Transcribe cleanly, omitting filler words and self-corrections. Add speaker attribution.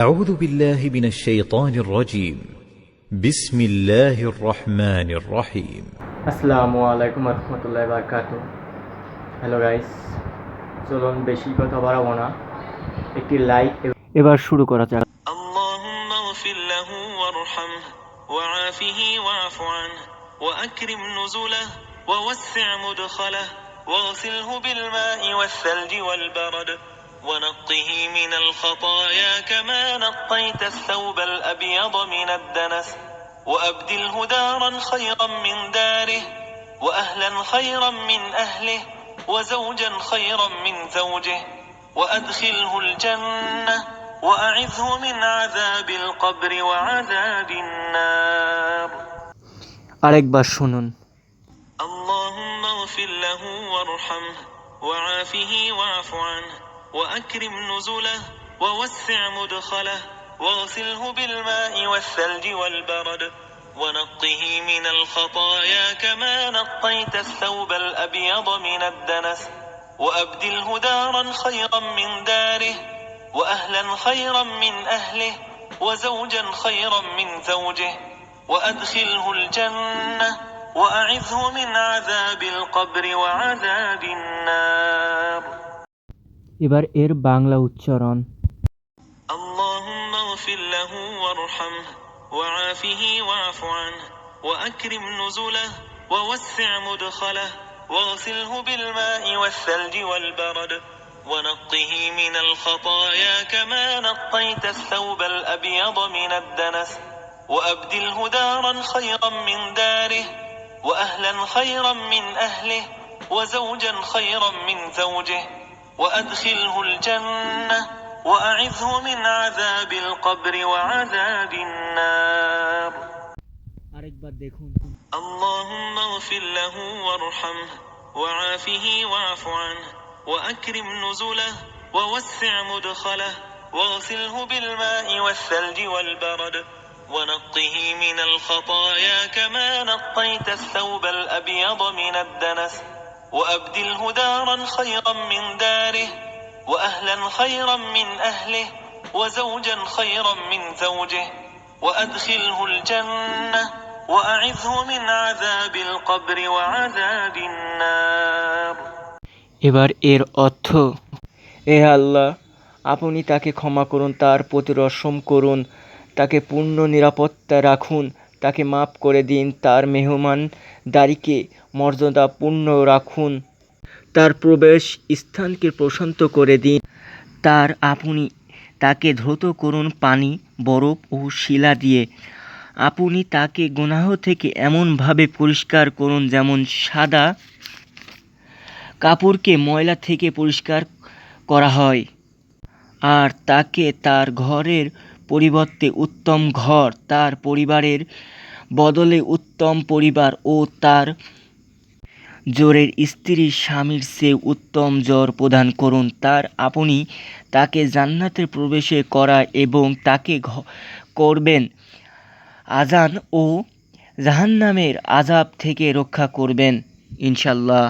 Speaker 1: أعوذ بالله من الشيطان الرجيم بسم الله الرحمن الرحيم
Speaker 2: আসসালামু আলাইকুম রহমতুল্লাহি বারাকাতু। হ্যালো গাইস, চলুন বেশি কথা বাড়াবো না, একটি লাইক এবার শুরু করা যাক।
Speaker 3: اللهم اغفر له وارحمه وعافه واعف عنه وأكرم نزله ووسع مدخله واغسله بالماء والثلج والبرد ونقه من الخطايا كما نقيت الثوب الأبيض من الدنس وأبدله دارا خيرا من داره وأهلا خيرا من أهله وزوجا خيرا من زوجه وأدخله الجنة وأعذه من عذاب القبر وعذاب النار.
Speaker 2: আরেকবার শুনুন।
Speaker 3: اللهم اغفر له وارحمه وعافه واعف عنه وأكرم نزله ووسع مدخله واغسله بالماء والثلج والبرد ونقه من الخطايا كما نقيت الثوب الأبيض من الدنس وأبدله دارا خيرا من داره وأهلا خيرا من أهله وزوجا خيرا من زوجه وأدخله الجنة وأعذه من عذاب القبر وعذاب النار.
Speaker 2: এবার এর বাংলা উচ্চারণ।
Speaker 3: اللهم اغفر له وارحمه وعافه واعف عنه وأكرم نزله ووسع مدخله واغسله بالماء والثلج والبرد ونقه من الخطايا كما نقيت الثوب الأبيض من الدنس وأبدله دارا خيرا من داره وأهلا خيرا من أهله وزوجا خيرا من زوجه وأدخله الجنة وأعذه من عذاب القبر وعذاب النار.
Speaker 2: আরেকবার দেখুন।
Speaker 3: اللهم اغفر له وارحمه وعافه واعف عنه وأكرم نزله ووسع مدخله واغسله بالماء والثلج والبرد ونقه من الخطايا كما نقيت الثوب الأبيض من الدنس وأبدله دارا خيرا من داره وأهلا خيرا من أهله وزوجا خيرا من زوجه وأدخله الجنة وأعذه من عذاب القبر وعذاب النار.
Speaker 2: এবার এর অর্থ। এ আল্লাহ, আপনি তাকে ক্ষমা করুন, তার প্রতি রহম করুন, তাকে পূর্ণ নিরাপত্তায় রাখুন, তাকে মাফ করে দিন, তার মেহমানদারিকে মর্যাদাপূর্ণ রাখুন, তার প্রবেশ স্থানকে প্রশান্ত করে দিন, আপনি তাকে ধৌত করুন পানি, বরফ ও শিলা দিয়ে। আপনি তাকে গুনাহ থেকে এমনভাবে পরিষ্কার করুন যেমন সাদা কাপড়কে ময়লা থেকে পরিষ্কার করা হয়, আর তাকে তার ঘরের পরিবর্তে উত্তম ঘর, তার পরিবারের বদলে উত্তম পরিবার ও তার জোরের স্ত্রী স্বামীর চেয়ে উত্তম জোর প্রদান করুন। আপনি তাকে জান্নাতে প্রবেশ করা এবং তাকে করবেন আযাব ও জাহান্নামের আযাব থেকে রক্ষা করবেন ইনশাআল্লাহ।